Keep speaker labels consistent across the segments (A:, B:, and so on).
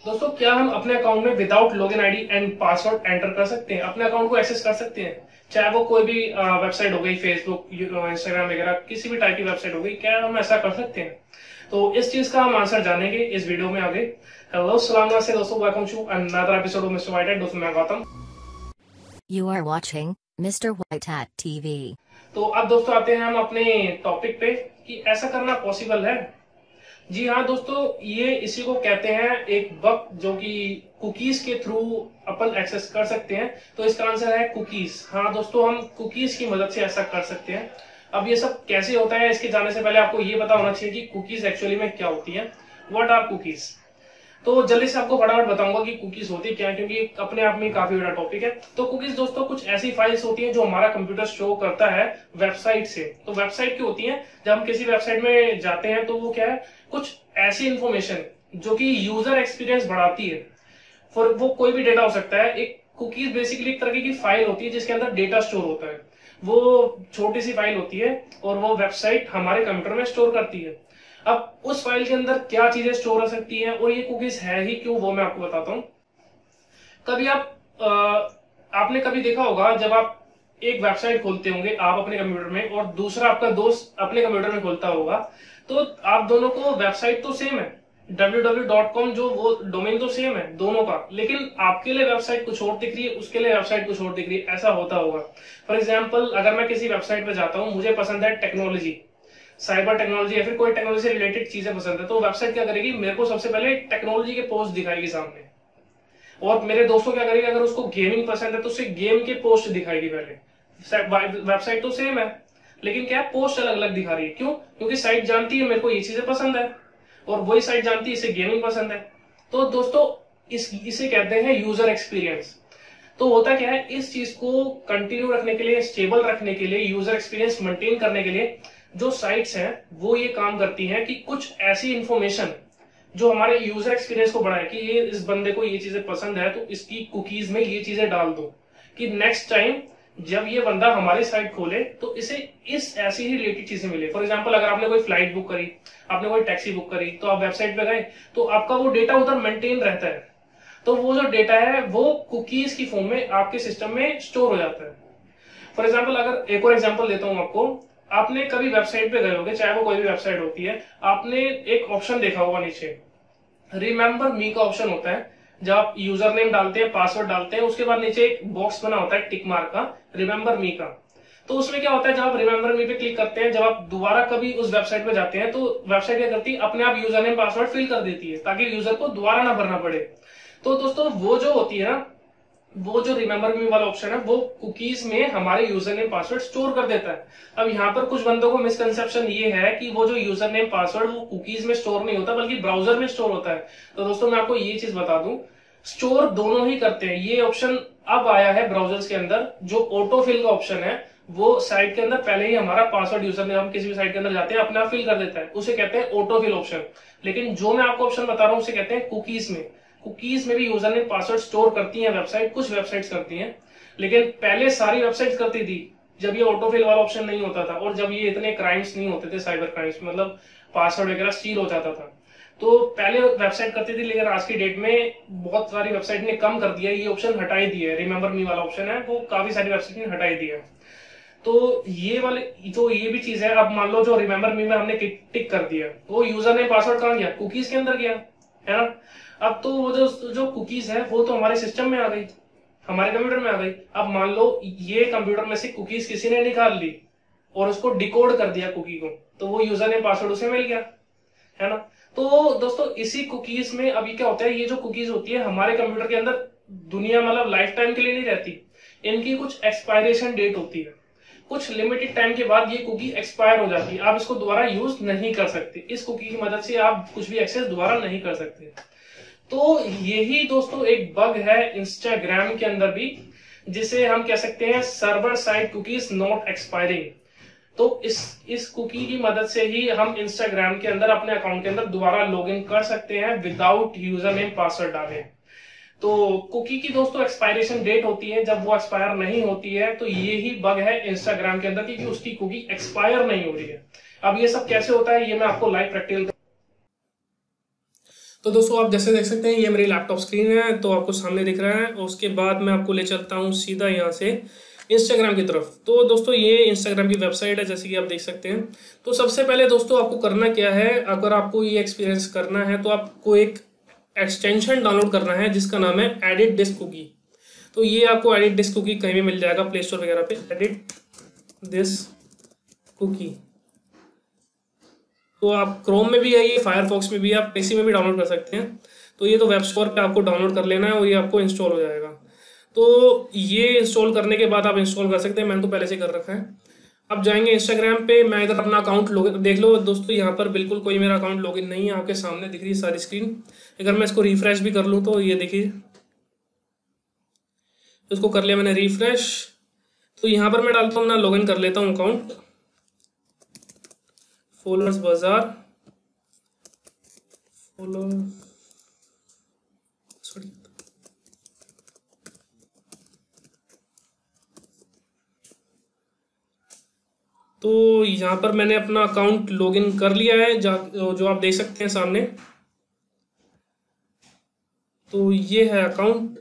A: दोस्तों, क्या हम अपने अकाउंट में without login ID and password enter कर सकते हैं? अपने अकाउंट को एक्सेस कर सकते हैं, चाहे वो कोई भी वेबसाइट हो गई, फेसबुक, इंस्टाग्राम वगैरह, किसी भी टाइप की वेबसाइट हो गई। क्या हम ऐसा कर सकते हैं? तो इस चीज का हम आंसर जानेंगे इस वीडियो में आगे। हेलो, सलाम नमस्ते दोस्तों, welcome to another episode of Mister White Hat. दोस्तों, मैं Gautam.
B: You are watching Mr. White Hat TV.
A: तो अब दोस्तों आते हैं हम अपने टॉपिक पे कि ऐसा करना पॉसिबल है। जी हाँ दोस्तों, ये इसी को कहते हैं एक बग, जो कि कुकीज के थ्रू अपन एक्सेस कर सकते हैं। तो इसका आंसर है कुकीज। हाँ दोस्तों, हम कुकीज की मदद से ऐसा कर सकते हैं। अब ये सब कैसे होता है, इसके जाने से पहले आपको ये पता होना चाहिए कि कुकीज एक्चुअली में क्या होती है। What are cookies? तो जल्दी से आपको फटाफट बताऊंगा कि कुकीज होती क्या है, क्योंकि अपने आप में काफी बड़ा टॉपिक है। तो कुकीज दोस्तों कुछ ऐसी फाइल्स होती हैं जो हमारा कंप्यूटर शो करता है वेबसाइट से। तो वेबसाइट की होती है, जब हम किसी वेबसाइट में जाते हैं तो वो क्या है, कुछ ऐसी इंफॉर्मेशन जो कि यूजर एक्सपीरियंस बढ़ाती है। फॉर वो कोई भी डेटा हो सकता है। एक कुकीज बेसिकली एक तरह की फाइल होती है जिसके अंदर डेटा स्टोर होता है। वो छोटी सी फाइल होती है और वो वेबसाइट हमारे कंप्यूटर में स्टोर करती है। अब उस फाइल के अंदर क्या चीजें स्टोर हो सकती हैं और ये कुकीज है ही क्यों, वो मैं आपको बताता हूँ। कभी आपने कभी देखा होगा, जब आप एक वेबसाइट खोलते होंगे आप अपने कंप्यूटर में और दूसरा आपका दोस्त अपने कंप्यूटर में खोलता होगा, तो आप दोनों को वेबसाइट तो सेम है, www.com, जो वो डोमेन तो सेम है दोनों का, लेकिन आपके लिए वेबसाइट कुछ और दिख रही है, उसके लिए वेबसाइट कुछ और दिख रही है। ऐसा होता होगा। फॉर एग्जाम्पल, अगर मैं किसी वेबसाइट पर जाता हूँ, मुझे पसंद है टेक्नोलॉजी, साइबर टेक्नोलॉजी या फिर कोई टेक्नोलॉजी से रिलेटेड चीजें पसंद है, तो वेबसाइट क्या करेगी, मेरे को सबसे पहले टेक्नोलॉजी के पोस्ट दिखाएगी सामने। और मेरे दोस्तों क्या करेंगे, अगर उसको गेमिंग पसंद है तो उसे गेम के पोस्ट दिखाएगी पहले। वेबसाइट तो सेम है, लेकिन क्या पोस्ट अलग अलग दिखा रही है। क्यों? क्योंकि साइट जानती है मेरे को ये चीजें पसंद है और वही साइट जानती है इसे गेमिंग पसंद है। तो दोस्तों इसे कहते हैं यूजर एक्सपीरियंस। तो होता क्या है, इस चीज को कंटिन्यू रखने के लिए, स्टेबल रखने के लिए, यूजर एक्सपीरियंस मेंटेन करने के लिए जो साइट्स हैं वो ये काम करती हैं कि कुछ ऐसी इंफॉर्मेशन जो हमारे यूजर एक्सपीरियंस को बढ़ाए कि ये इस बंदे को ये चीजें पसंद है, तो इसकी कुकीज में ये चीजें डाल दो कि नेक्स्ट टाइम जब ये बंदा हमारी साइट खोले तो इसे इस ऐसी ही रिलेटेड चीजें मिले। फॉर एग्जांपल, अगर आपने कोई फ्लाइट बुक करी, आपने कोई टैक्सी बुक करी, तो आप वेबसाइट पे गए तो आपका वो डेटा उधर मेंटेन रहता है। तो वो जो डेटा है वो कुकीज की फॉर्म में आपके सिस्टम में स्टोर हो जाता है। फॉर एग्जाम्पल, अगर एक और एग्जाम्पल देता हूं आपको, आपने कभी वेबसाइट पे गए होंगे, चाहे वो कोई भी वेबसाइट होती है, आपने एक ऑप्शन देखा होगा नीचे, रिमेंबर मी का ऑप्शन होता है। जब आप यूजर नेम डालते हैं, पासवर्ड डालते हैं, उसके बाद नीचे एक बॉक्स बना होता है टिक मार्क का, रिमेंबर मी का। तो उसमें क्या होता है, जब आप रिमेंबर मी पे क्लिक करते हैं, जब आप दोबारा कभी उस वेबसाइट पे जाते हैं, तो वेबसाइट क्या करती है, अपने आप यूजर नेम पासवर्ड फिल कर देती है ताकि यूजर को दोबारा ना भरना पड़े। तो दोस्तों वो जो होती है ना, वो जो रिमेंबर मी वाला ऑप्शन है वो कुकीज में हमारे यूजर नेम पासवर्ड स्टोर कर देता है। अब यहाँ पर कुछ बंदों को मिसकंसेप्शन ये है कि वो जो यूजर नेम पासवर्ड वो कुकीज में स्टोर नहीं होता बल्कि ब्राउजर में स्टोर होता है। तो दोस्तों मैं आपको ये चीज बता दूं, स्टोर दोनों ही करते हैं। ये ऑप्शन अब आया है ब्राउजर्स के अंदर, जो ऑटोफिल का ऑप्शन है, वो साइट के अंदर पहले ही हमारा पासवर्ड यूजर नेम, हम किसी भी साइट के अंदर जाते हैं अपने आप फिल कर देता है, उसे कहते हैं ऑटोफिल ऑप्शन। लेकिन जो मैं आपको ऑप्शन बता रहा हूँ उसे कहते हैं कुकीज में। कुकीज में भी यूजर नेम पासवर्ड स्टोर करती है वेबसाइट, कुछ वेबसाइट्स करती हैं, लेकिन पहले सारी वेबसाइट्स करती थी जब ये ऑटोफिल वाला ऑप्शन नहीं होता था और जब ये इतने क्राइम्स नहीं होते थे, साइबर क्राइम्स, मतलब पासवर्ड वगैरह स्टील हो जाता था। तो पहले वेबसाइट करती थी, लेकिन आज की डेट में बहुत सारी वेबसाइट ने कम कर दिया, ये ऑप्शन हटाई दिया है। रिमेंबर मी वाला ऑप्शन है वो काफी सारी वेबसाइट ने हटाई दिया है। तो ये वाले, तो ये भी चीज है। अब मान लो जो रिमेंबर मी में हमने टिक कर दिया, वो यूजर नेम पासवर्ड कहाँ गया, कुकीज के अंदर गया, है ना। अब तो वो जो जो कुकीज है वो तो हमारे सिस्टम में आ गई, हमारे कंप्यूटर में आ गई। अब मान लो ये कंप्यूटर में से कुकीज किसी ने निकाल ली और उसको डिकोड कर दिया कुकी को, तो वो यूजर नेम पासवर्ड उसे मिल गया, है ना। तो दोस्तों इसी कुकीज में अभी क्या होता है, ये जो कुकीज होती है हमारे कंप्यूटर के अंदर दुनिया मतलब लाइफ टाइम के लिए नहीं रहती, इनकी कुछ एक्सपायरेशन डेट होती है। कुछ लिमिटेड टाइम के बाद ये कुकी एक्सपायर हो जाती है, आप इसको दोबारा यूज नहीं कर सकते। इस कुकी की मदद से आप कुछ भी एक्सेस दोबारा नहीं कर सकते। तो यही दोस्तों एक बग है इंस्टाग्राम के अंदर भी, जिसे हम कह सकते हैं server side cookies not expiring. तो इस कुकी की मदद से ही हम इंस्टाग्राम के अंदर अपने अकाउंट के अंदर दोबारा लॉगिन कर सकते हैं विदाउट यूजर नेम पासवर्ड डाले। तो कुकी की दोस्तों एक्सपायरेशन डेट होती है, जब वो एक्सपायर नहीं होती है तो ये ही बग है इंस्टाग्राम के अंदर कि उसकी कुकी एक्सपायर नहीं हो रही है। अब ये सब कैसे होता है ये मैं आपको लाइव प्रैक्टिकल। तो दोस्तों आप जैसे देख सकते हैं ये मेरी लैपटॉप स्क्रीन है, तो आपको सामने दिख रहा है। और उसके बाद मैं आपको ले चलता हूँ सीधा यहाँ से इंस्टाग्राम की तरफ। तो दोस्तों ये इंस्टाग्राम की वेबसाइट है जैसे कि आप देख सकते हैं। तो सबसे पहले दोस्तों आपको करना क्या है, अगर आपको ये एक्सपीरियंस करना है तो आपको एक एक्सटेंशन डाउनलोड करना है जिसका नाम है एडिट डिस्क कुकी। तो ये आपको एडिट डिस्क कुकी कहीं भी मिल जाएगा, प्ले स्टोर वगैरह पे, एडिट दिस कुकी। तो आप क्रोम में भी है, ये फायरफॉक्स में भी, आप पीसी में भी डाउनलोड कर सकते हैं। तो ये तो वेब स्टोर पे आपको डाउनलोड कर लेना है और ये आपको इंस्टॉल हो जाएगा। तो ये इंस्टॉल करने के बाद आप इंस्टॉल कर सकते हैं, मैंने तो पहले से कर रखा है। अब जाएंगे इंस्टाग्राम पे, मैं इधर अपना अकाउंट लॉगिन देख लो दोस्तों, यहाँ पर बिल्कुल कोई मेरा अकाउंट लॉगिन नहीं है, आपके सामने दिख रही है सारी स्क्रीन। अगर मैं इसको रिफ्रेश भी कर लूँ तो ये देखिए, इसको कर लिया मैंने रिफ्रेश। तो यहाँ पर मैं डालता हूँ ना, लॉगिन कर लेता हूँ अकाउंट, फॉलोअर्स बाजार, तो यहाँ पर मैंने अपना अकाउंट लॉगिन कर लिया है, जो आप देख सकते हैं सामने। तो ये है अकाउंट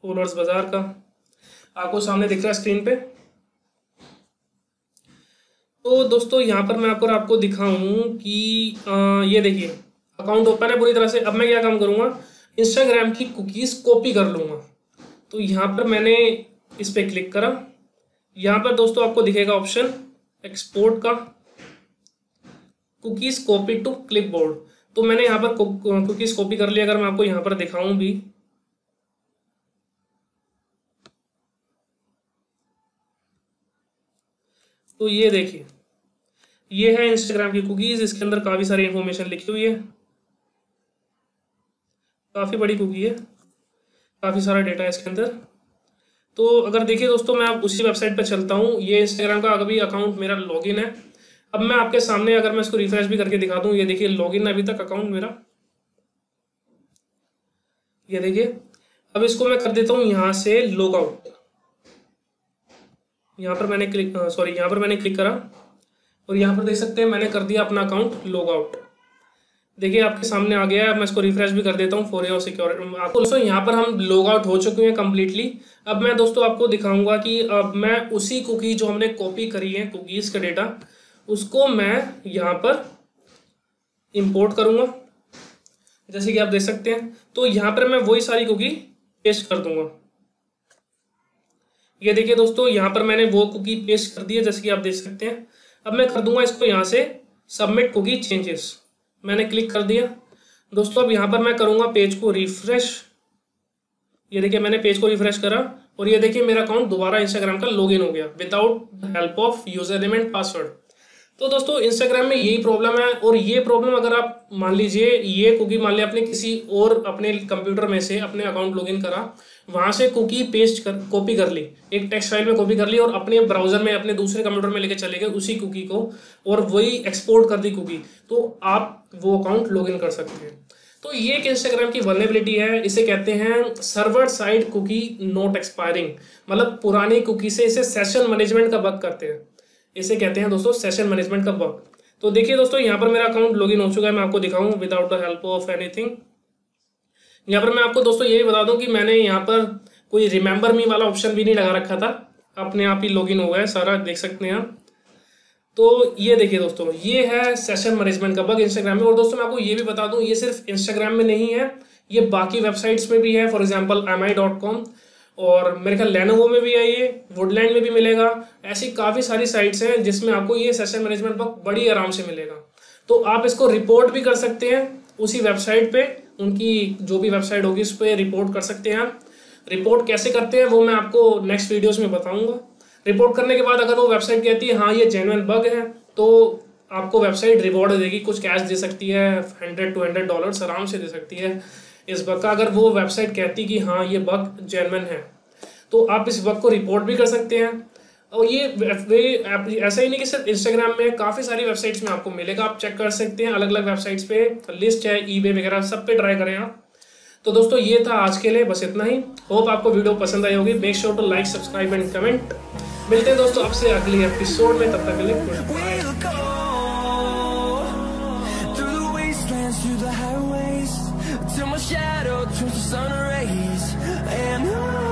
A: फॉलोअर्स बाजार का, आपको सामने दिख रहा है स्क्रीन पे। तो दोस्तों यहाँ पर मैं आपको दिखाऊं कि ये देखिए अकाउंट ओपन है पूरी तरह से। अब मैं क्या काम करूँगा, इंस्टाग्राम की कुकीज़ कॉपी कर लूँगा। तो यहाँ पर मैंने इस पर क्लिक करा, यहाँ पर दोस्तों आपको दिखेगा ऑप्शन एक्सपोर्ट का, कुकीज़ कॉपी टू क्लिपबोर्ड। तो मैंने यहाँ पर कुकीज़ कॉपी कर लिया। अगर मैं आपको यहाँ पर दिखाऊं भी, तो ये देखिए, ये है इंस्टाग्राम की कुकीज़। इसके अंदर काफ़ी सारी इंफॉर्मेशन लिखी हुई है, काफ़ी बड़ी कुकी है, काफ़ी सारा डेटा है इसके अंदर। तो अगर देखिए दोस्तों, मैं आप उसी वेबसाइट पर चलता हूँ, ये इंस्टाग्राम का अभी अकाउंट मेरा लॉगिन है। अब मैं आपके सामने अगर मैं इसको रिफ्रेश भी करके दिखा दूँ, ये देखिए लॉगिन अभी तक अकाउंट मेरा, ये देखिए। अब इसको मैं कर देता हूँ यहाँ से लॉग आउट। यहाँ पर मैंने क्लिक करा और यहाँ पर देख सकते हैं मैंने कर दिया अपना अकाउंट लॉग आउट। देखिए आपके सामने आ गया है। मैं इसको रिफ्रेश भी कर देता हूँ फॉर योर सिक्योरिटी। आपको दोस्तों यहाँ पर हम लॉग आउट हो चुके हैं कम्प्लीटली। अब मैं दोस्तों आपको दिखाऊंगा कि अब मैं उसी कुकी जो हमने कॉपी करी है कुकीज़ का डेटा, उसको मैं यहाँ पर इंपोर्ट करूँगा जैसे कि आप देख सकते हैं। तो यहाँ पर मैं वही सारी कुकी पेस्ट कर दूंगा। ये देखिए दोस्तों, यहाँ पर मैंने वो कुकी पेस्ट कर दी है जैसे कि आप देख सकते हैं। अब मैं कर दूंगा इसको यहाँ से सबमिट कुकी चेंजेस, मैंने क्लिक कर दिया दोस्तों। अब यहाँ पर मैं करूँगा पेज को रिफ्रेश। ये देखिए मैंने पेज को रिफ्रेश करा और ये देखिए मेरा अकाउंट दोबारा इंस्टाग्राम का लॉगिन हो गया without help of user name and password. तो दोस्तों इंस्टाग्राम में यही प्रॉब्लम है। और ये प्रॉब्लम अगर आप मान लीजिए ये कुकी मान लिया आपने किसी और अपने कंप्यूटर में से अपने अकाउंट लॉगिन करा, वहां से कुकी पेस्ट कर कॉपी कर ली, एक टेक्स्ट फाइल में कॉपी कर ली और अपने ब्राउजर में अपने दूसरे कंप्यूटर में लेके चले गए उसी कुकी को और वही एक्सपोर्ट कर दी कुकी, तो आप वो अकाउंट लॉगिन कर सकते हैं। तो ये एक इंस्टाग्राम की वल्नरेबिलिटी है, इसे कहते हैं server side cookie not expiring. मतलब पुरानी कुकी से इसे सेशन मैनेजमेंट का बग करते हैं, इसे कहते हैं दोस्तों सेशन मैनेजमेंट का बग। तो देखिए दोस्तों यहाँ पर मेरा अकाउंट लॉगिन हो चुका है, मैं आपको दिखाऊं without the help of anything. यहाँ पर मैं आपको दोस्तों ये भी बता दूं कि मैंने यहाँ पर कोई रिमेंबर मी वाला ऑप्शन भी नहीं लगा रखा था, अपने आप ही लॉगिन हो गया है सारा, देख सकते हैं आप। तो ये देखिए दोस्तों, ये है सेशन मैनेजमेंट का बग इंस्टाग्राम में। और दोस्तों मैं आपको ये भी बता दूं, ये सिर्फ इंस्टाग्राम में नहीं है, ये बाकी वेबसाइट्स में भी है। फॉर एग्जांपल mi.com और मेरे ख्याल लेनोवो में भी है, ये वुडलैंड में भी मिलेगा। ऐसी काफ़ी सारी साइट्स हैं जिसमें आपको ये सेशन मैनेजमेंट बग बड़ी आराम से मिलेगा। तो आप इसको रिपोर्ट भी कर सकते हैं उसी वेबसाइट पे, उनकी जो भी वेबसाइट होगी उस पर रिपोर्ट कर सकते हैं आप। रिपोर्ट कैसे करते हैं वो मैं आपको नेक्स्ट वीडियोस में बताऊंगा। रिपोर्ट करने के बाद अगर वो वेबसाइट कहती है हाँ ये जेन्युइन बग है, तो आपको वेबसाइट रिवॉर्ड देगी, कुछ कैश दे सकती है, $100-200 आराम से दे सकती है इस बग का। अगर वो वेबसाइट कहती कि हाँ ये बग जेन्युइन है, तो आप इस बग को रिपोर्ट भी कर सकते हैं। और ये ऐसा ही नहीं कि सिर्फ इंस्टाग्राम में, काफ़ी सारी वेबसाइट्स में आपको मिलेगा, आप चेक कर सकते हैं। अलग अलग वेबसाइट्स पे लिस्ट है, eBay वगैरह सब पे ट्राई करें आप। तो दोस्तों ये था आज के लिए, बस इतना ही। होप आपको वीडियो पसंद आई होगी। Make sure to like, subscribe and comment. मिलते हैं दोस्तों आपसे अगले एपिसोड में, तब तक के लिए goodbye.
C: shadow turns to sun rays, and